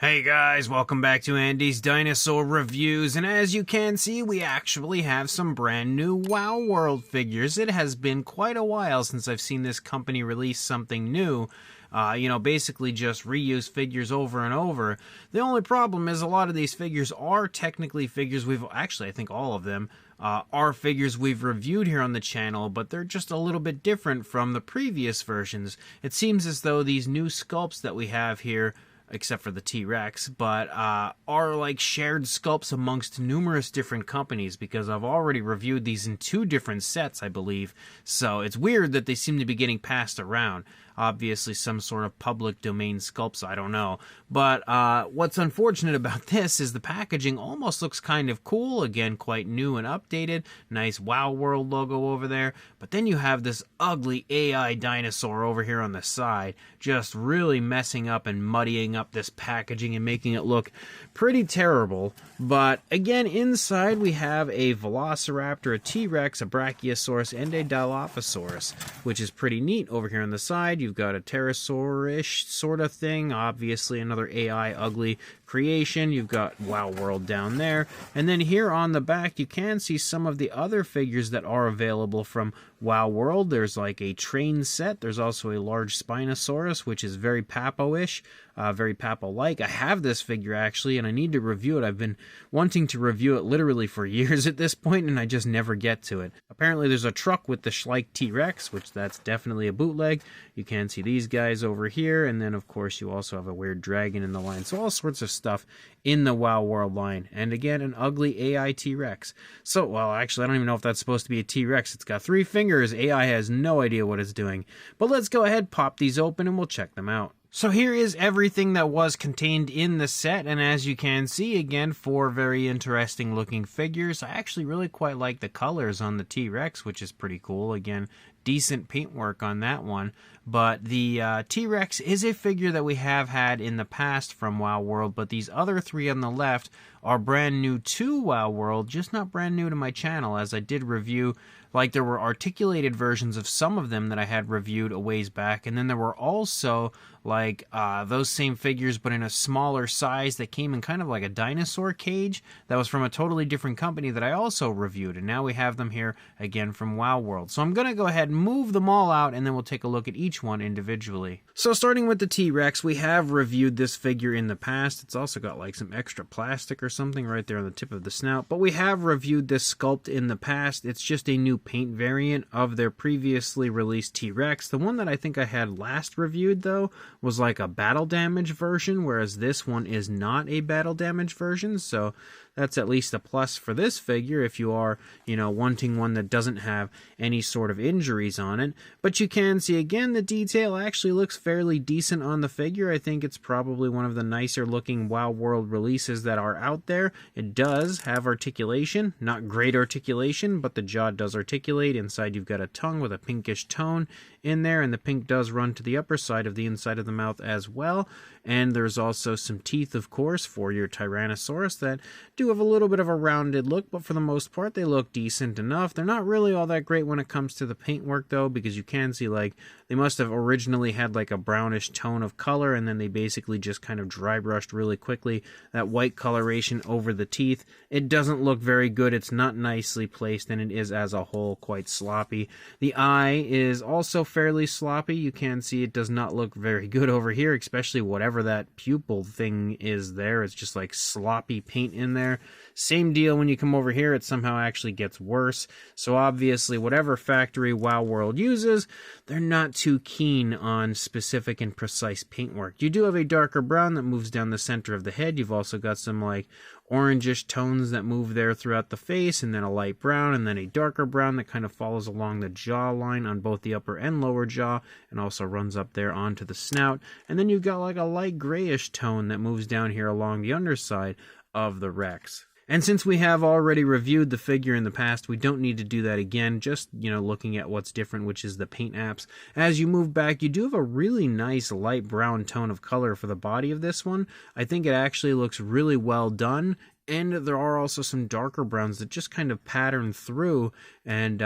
Hey guys, welcome back to Andy's Dinosaur Reviews, and as you can see, we actually have some brand new WoW World figures. It has been quite a while since I've seen this company release something new. Basically just reuse figures over and over. The only problem is a lot of these figures are technically figures I think all of them are figures we've reviewed here on the channel, but they're just a little bit different from the previous versions. It seems as though these new sculpts that we have here, except for the T-Rex, but are like shared sculpts amongst numerous different companies, because I've already reviewed these in 2 different sets, I believe, so it's weird that they seem to be getting passed around. Obviously some sort of public domain sculpts, I don't know. But what's unfortunate about this is the packaging almost looks kind of cool, again quite new and updated, nice WoW World logo over there, but then you have this ugly AI dinosaur over here on the side, just really messing up and muddying up this packaging and making it look pretty terrible. But again, inside we have a Velociraptor, a T-Rex, a Brachiosaurus, and a Dilophosaurus, which is pretty neat. Over here on the side you've got a pterosaur-ish sort of thing, obviously another AI ugly creation. You've got WoW World down there, and then here on the back you can see some of the other figures that are available from WoW World. There's like a train set, there's also a large Spinosaurus, which is very Papo-ish, very Papo-like. I have this figure actually, and I need to review it. I've been wanting to review it literally for years at this point, and I just never get to it. Apparently there's a truck with the Schleich T-Rex, which that's definitely a bootleg. You can see these guys over here, and then of course you also have a weird dragon in the line. So all sorts of stuff in the WoW World line. And again, an ugly AI T-Rex. So, well, actually, I don't even know if that's supposed to be a T-Rex. It's got 3 fingers. AI has no idea what it's doing. But let's go ahead, pop these open, and we'll check them out. So here is everything that was contained in the set, and as you can see, again, 4 very interesting looking figures. I actually really quite like the colors on the T-Rex, which is pretty cool. Again, decent paintwork on that one. But the T-Rex is a figure that we have had in the past from WoW World, but these other 3 on the left are brand new to WoW World, just not brand new to my channel, as I did review. Like, there were articulated versions of some of them that I had reviewed a ways back, and then there were also like those same figures but in a smaller size that came in kind of like a dinosaur cage that was from a totally different company that I also reviewed, and now we have them here again from WoW World. So I'm going to go ahead and move them all out, and then we'll take a look at each one individually. So starting with the T-Rex, we have reviewed this figure in the past. It's also got like some extra plastic or something right there on the tip of the snout, but we have reviewed this sculpt in the past. It's just a new paint variant of their previously released T-Rex. The one that I think I had last reviewed though was like a battle damage version, whereas this one is not a battle damage version, so that's at least a plus for this figure if you are, wanting one that doesn't have any sort of injuries on it. But you can see again the detail actually looks fairly decent on the figure. I think it's probably one of the nicer looking WoW World releases that are out there. It does have articulation, not great articulation, but the jaw does articulate. Inside you've got a tongue with a pinkish tone in there, and the pink does run to the upper side of the inside of the mouth as well. And there's also some teeth, of course, for your Tyrannosaurus that do have a little bit of a rounded look, but for the most part they look decent enough. They're not really all that great when it comes to the paintwork though, because you can see like they must have originally had like a brownish tone of color, and then they basically just kind of dry brushed really quickly that white coloration over the teeth. It doesn't look very good. It's not nicely placed, and it is as a whole quite sloppy. The eye is also fairly sloppy. You can see it does not look very good over here, especially whatever that pupil thing is there. It's just like sloppy paint in there. Same deal when you come over here, it somehow actually gets worse. So obviously whatever factory WoW World uses, they're not too keen on specific and precise paintwork. You do have a darker brown that moves down the center of the head. You've also got some like orangish tones that move there throughout the face, and then a light brown, and then a darker brown that kind of follows along the jawline on both the upper and lower jaw, and also runs up there onto the snout. And then you've got like a light grayish tone that moves down here along the underside of the Rex. And since we have already reviewed the figure in the past, we don't need to do that again, just, looking at what's different, which is the paint apps. As you move back, you do have a really nice light brown tone of color for the body of this one. I think it actually looks really well done. And there are also some darker browns that just kind of pattern through and,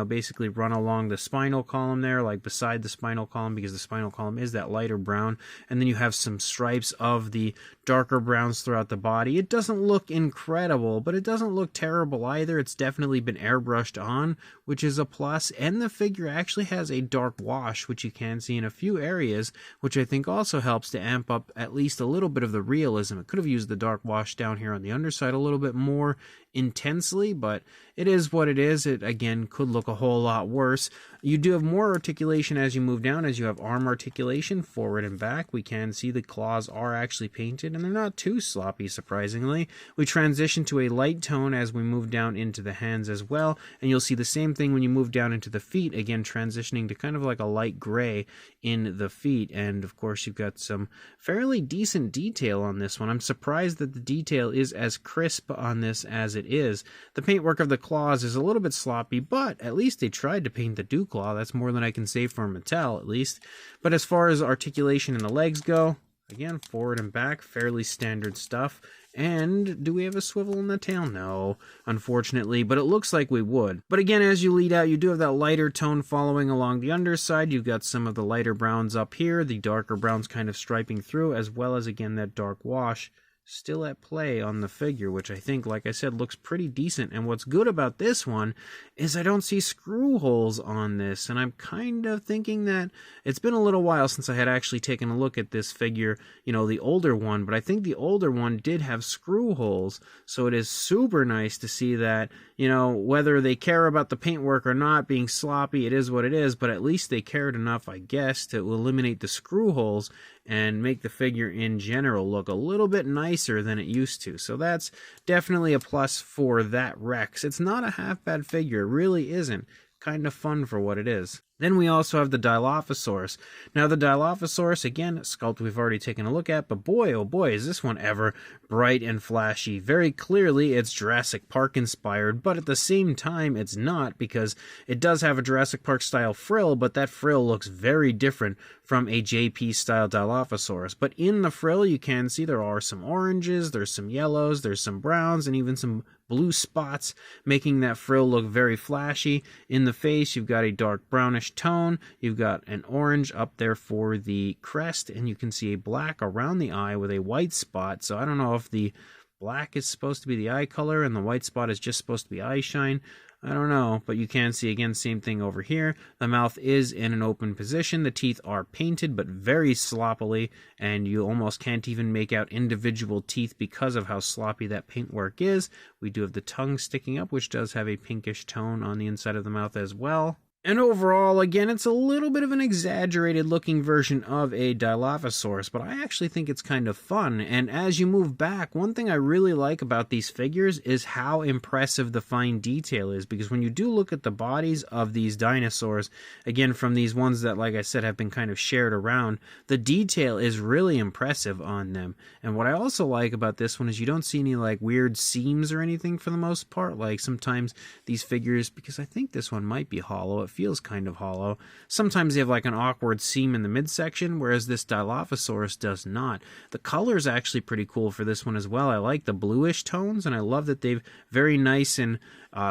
basically run along the spinal column there, like beside the spinal column, because the spinal column is that lighter brown. And then you have some stripes of the darker browns throughout the body. It doesn't look incredible, but it doesn't look terrible either. It's definitely been airbrushed on, which is a plus. And the figure actually has a dark wash, which you can see in a few areas, which I think also helps to amp up at least a little bit of the realism. It could have used the dark wash down here on the underside a little bit more intensely, but it is what it is. It again could look a whole lot worse. You do have more articulation as you move down, as you have arm articulation forward and back. We can see the claws are actually painted and they're not too sloppy, surprisingly. We transition to a light tone as we move down into the hands as well, and you'll see the same thing when you move down into the feet, again transitioning to kind of like a light gray in the feet. And of course you've got some fairly decent detail on this one. I'm surprised that the detail is as crisp on this as it is. The paintwork of the claws is a little bit sloppy, but at least they tried to paint the dew claw. That's more than I can say for Mattel, at least. But as far as articulation in the legs go, again, forward and back, fairly standard stuff. And do we have a swivel in the tail? No, unfortunately, but it looks like we would. But again, as you lead out, you do have that lighter tone following along the underside. You've got some of the lighter browns up here, the darker browns kind of striping through, as well as, again, that dark wash still at play on the figure, which I think, like I said, looks pretty decent. And what's good about this one is I don't see screw holes on this, and I'm kind of thinking that it's been a little while since I had actually taken a look at this figure, the older one, but I think the older one did have screw holes, so it is super nice to see that, whether they care about the paintwork or not being sloppy, it is what it is, but at least they cared enough, I guess, to eliminate the screw holes and make the figure in general look a little bit nicer than it used to. So that's definitely a plus for that Rex. It's not a half bad figure, it really isn't. Kind of fun for what it is. Then we also have the Dilophosaurus. Now the Dilophosaurus, again, sculpt we've already taken a look at, but boy, oh boy, is this one ever bright and flashy. Very clearly it's Jurassic Park inspired, but at the same time it's not, because it does have a Jurassic Park style frill, but that frill looks very different from a JP style Dilophosaurus. But in the frill you can see there are some oranges, there's some yellows, there's some browns, and even some blue spots, making that frill look very flashy. In the face you've got a dark brownish tone, you've got an orange up there for the crest, and you can see a black around the eye with a white spot. So I don't know if the black is supposed to be the eye color and the white spot is just supposed to be eye shine. I don't know, but you can see, again, same thing over here. The mouth is in an open position. The teeth are painted, but very sloppily, and you almost can't even make out individual teeth because of how sloppy that paintwork is. We do have the tongue sticking up, which does have a pinkish tone on the inside of the mouth as well. And overall, again, it's a little bit of an exaggerated looking version of a Dilophosaurus, but I actually think it's kind of fun. And as you move back, one thing I really like about these figures is how impressive the fine detail is, because when you do look at the bodies of these dinosaurs, again, from these ones that, like I said, have been kind of shared around, the detail is really impressive on them. And what I also like about this one is you don't see any like weird seams or anything for the most part. Like sometimes these figures, because I think this one might be hollow, it feels kind of hollow. Sometimes they have like an awkward seam in the midsection, whereas this Dilophosaurus does not. The color is actually pretty cool for this one as well. I like the bluish tones, and I love that they've very nice and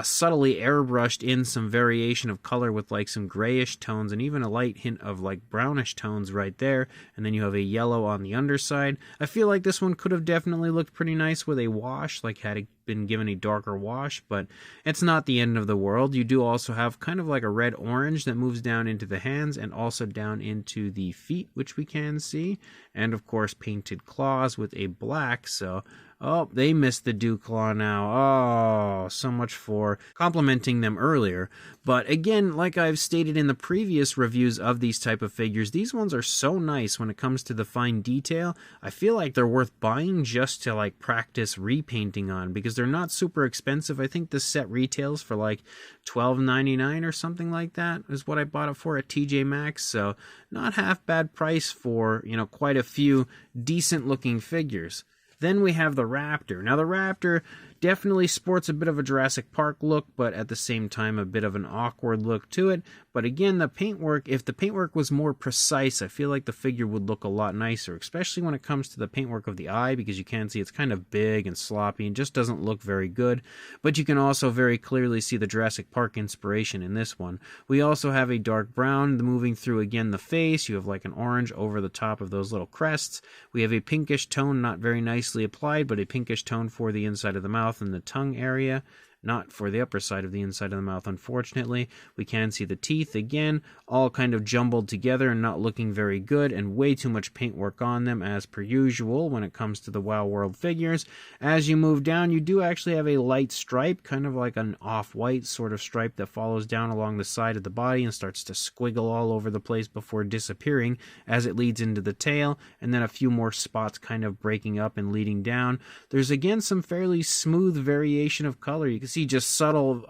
subtly airbrushed in some variation of color with like some grayish tones and even a light hint of like brownish tones right there. And then you have a yellow on the underside. I feel like this one could have definitely looked pretty nice with a wash, like had it been given a darker wash, but it's not the end of the world. You do also have kind of like a red orange that moves down into the hands and also down into the feet, which we can see, and of course painted claws with a black. So oh, they missed the dew claw now. Oh, so much for complimenting them earlier. But again, like I've stated in the previous reviews of these type of figures, these ones are so nice when it comes to the fine detail. I feel like they're worth buying just to like practice repainting on, because they're not super expensive. I think this set retails for like $12.99 or something like that is what I bought it for at TJ Maxx. So not half bad price for, quite a few decent looking figures. Then we have the Raptor. Now the Raptor Definitely sports a bit of a Jurassic Park look, but at the same time a bit of an awkward look to it. But again, the paintwork, if the paintwork was more precise, I feel like the figure would look a lot nicer, especially when it comes to the paintwork of the eye, because you can see it's kind of big and sloppy and just doesn't look very good. But you can also very clearly see the Jurassic Park inspiration in this one. We also have a dark brown moving through again the face. You have like an orange over the top of those little crests. We have a pinkish tone, not very nicely applied, but a pinkish tone for the inside of the mouth and the tongue area. Not for the upper side of the inside of the mouth, unfortunately. We can see the teeth, again, all kind of jumbled together and not looking very good, and way too much paintwork on them, as per usual, when it comes to the WoW World figures. As you move down, you do actually have a light stripe, kind of like an off-white sort of stripe that follows down along the side of the body and starts to squiggle all over the place before disappearing as it leads into the tail, and then a few more spots kind of breaking up and leading down. There's, again, some fairly smooth variation of color. You can see just subtle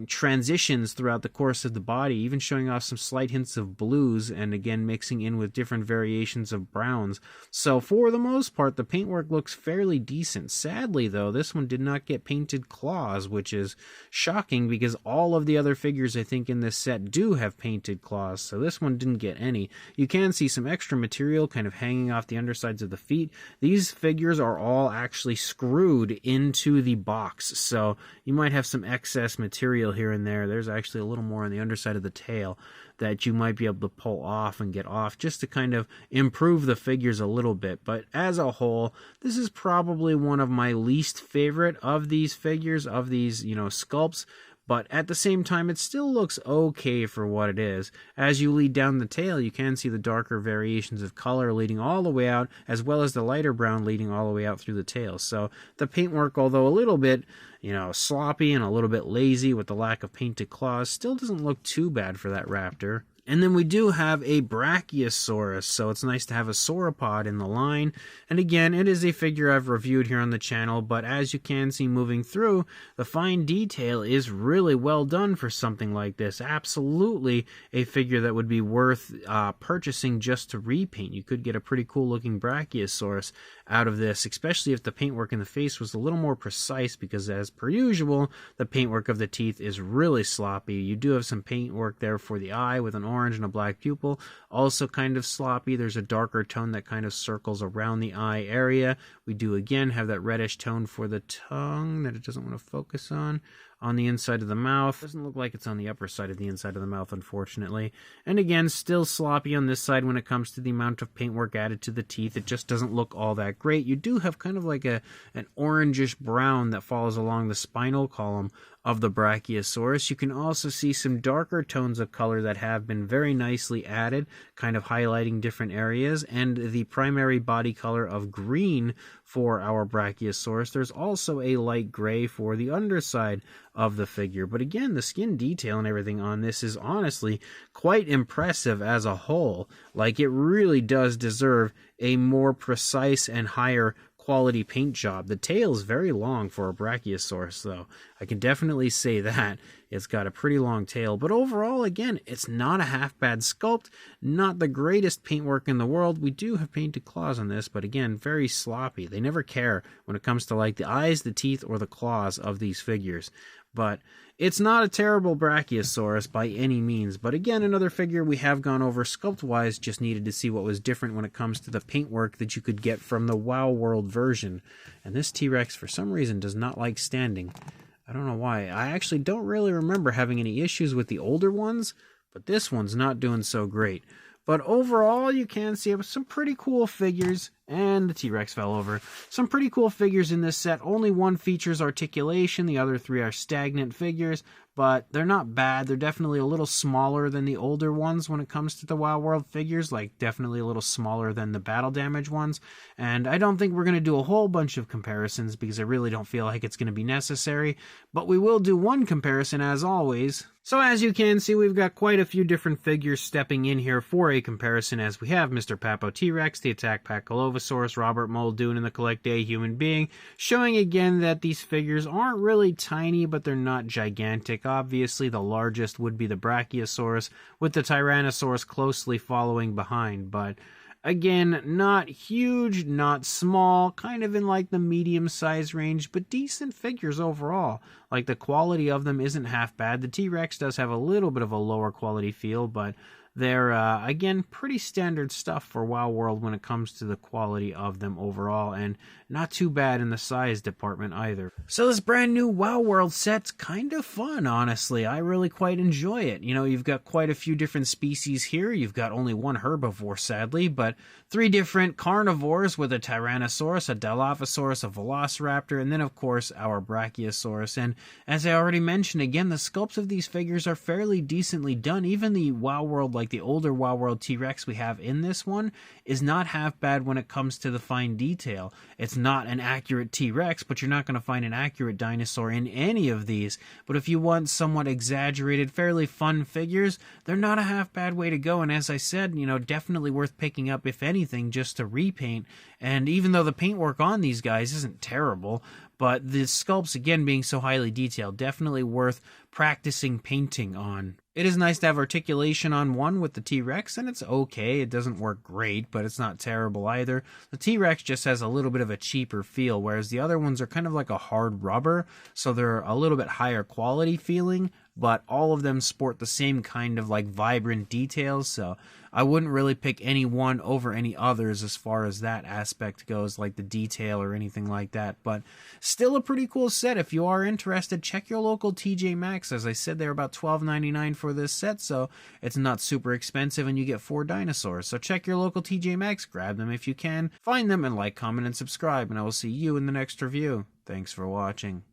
transitions throughout the course of the body, even showing off some slight hints of blues, and again mixing in with different variations of browns. So for the most part, the paintwork looks fairly decent. Sadly though, this one did not get painted claws, which is shocking because all of the other figures I think in this set do have painted claws, so this one didn't get any. You can see some extra material kind of hanging off the undersides of the feet. These figures are all actually screwed into the box, so you might have some excess material here and there. There's actually a little more on the underside of the tail that you might be able to pull off and get off just to kind of improve the figures a little bit. But as a whole, this is probably one of my least favorite of these figures, of these, sculpts. But at the same time, it still looks okay for what it is. As you lead down the tail, you can see the darker variations of color leading all the way out, as well as the lighter brown leading all the way out through the tail. So the paintwork, although a little bit, sloppy and a little bit lazy with the lack of painted claws, still doesn't look too bad for that raptor. And then we do have a Brachiosaurus, so it's nice to have a sauropod in the line. And again, it is a figure I've reviewed here on the channel, but as you can see moving through, the fine detail is really well done for something like this. Absolutely a figure that would be worth purchasing just to repaint. You could get a pretty cool looking Brachiosaurus out of this, especially if the paintwork in the face was a little more precise, because as per usual, the paintwork of the teeth is really sloppy. You do have some paintwork there for the eye with an orange and a black pupil, also kind of sloppy. There's a darker tone that kind of circles around the eye area. We do again have that reddish tone for the tongue that it doesn't want to focus on the inside of the mouth. Doesn't look like it's on the upper side of the inside of the mouth, unfortunately. And again, still sloppy on this side when it comes to the amount of paintwork added to the teeth. It just doesn't look all that great. You do have kind of like an orangish brown that follows along the spinal column of the Brachiosaurus. You can also see some darker tones of color that have been very nicely added, kind of highlighting different areas, and the primary body color of green for our Brachiosaurus. There's also a light gray for the underside of the figure. But again, the skin detail and everything on this is honestly quite impressive as a whole. Like, it really does deserve a more precise and higher quality paint job. The tail is very long for a Brachiosaurus, though. I can definitely say that. It's got a pretty long tail, but overall, again, it's not a half-bad sculpt, not the greatest paintwork in the world. We do have painted claws on this, but again, very sloppy. They never care when it comes to like the eyes, the teeth, or the claws of these figures. But it's not a terrible Brachiosaurus by any means. But again, another figure we have gone over sculpt-wise, just needed to see what was different when it comes to the paintwork that you could get from the WoW World version. And this T-Rex, for some reason, does not like standing. I don't know why. I actually don't really remember having any issues with the older ones, but this one's not doing so great. But overall, you can see some pretty cool figures, and the T-Rex fell over. Some pretty cool figures in this set. Only one features articulation, the other three are stagnant figures, but they're not bad. They're definitely a little smaller than the older ones when it comes to the WoW World figures, like definitely a little smaller than the battle damage ones. And I don't think we're going to do a whole bunch of comparisons because I really don't feel like it's going to be necessary, but we will do one comparison as always. So as you can see, we've got quite a few different figures stepping in here for a comparison, as we have Mr. Papo T-Rex, the Attack Pack Dilophosaurus, Robert Muldoon, and the Collect A Human Being, showing again that these figures aren't really tiny, but they're not gigantic. Obviously, the largest would be the Brachiosaurus, with the Tyrannosaurus closely following behind, but Again, not huge, not small, kind of in like the medium size range, but decent figures overall. Like the quality of them isn't half bad. The T-Rex does have a little bit of a lower quality feel, but they're, again, pretty standard stuff for WoW World when it comes to the quality of them overall, and not too bad in the size department either. So this brand new WoW World set's kind of fun, honestly. I really quite enjoy it. You know, you've got quite a few different species here. You've got only one herbivore, sadly, but 3 different carnivores with a Tyrannosaurus, a Dilophosaurus, a Velociraptor, and then, of course, our Brachiosaurus. And as I already mentioned, again, the sculpts of these figures are fairly decently done. Even the WoW World, like the older WoW World T-Rex we have in this one, is not half bad when it comes to the fine detail. It's not an accurate T-Rex, but you're not going to find an accurate dinosaur in any of these. But if you want somewhat exaggerated, fairly fun figures, they're not a half bad way to go. And as I said, you know, definitely worth picking up, if anything, just to repaint. And even though the paintwork on these guys isn't terrible, but the sculpts, again, being so highly detailed, definitely worth practicing painting on. It is nice to have articulation on one with the T-Rex, and it's okay. It doesn't work great, but it's not terrible either. The T-Rex just has a little bit of a cheaper feel, whereas the other ones are kind of like a hard rubber, so they're a little bit higher quality feeling, but all of them sport the same kind of like vibrant details, so I wouldn't really pick any one over any others as far as that aspect goes, like the detail or anything like that. But still a pretty cool set. If you are interested, check your local TJ Maxx. As I said, they're about $12.99 for this set, so it's not super expensive, and you get 4 dinosaurs. So check your local TJ Maxx, grab them if you can, find them, and like, comment, and subscribe, and I will see you in the next review. Thanks for watching.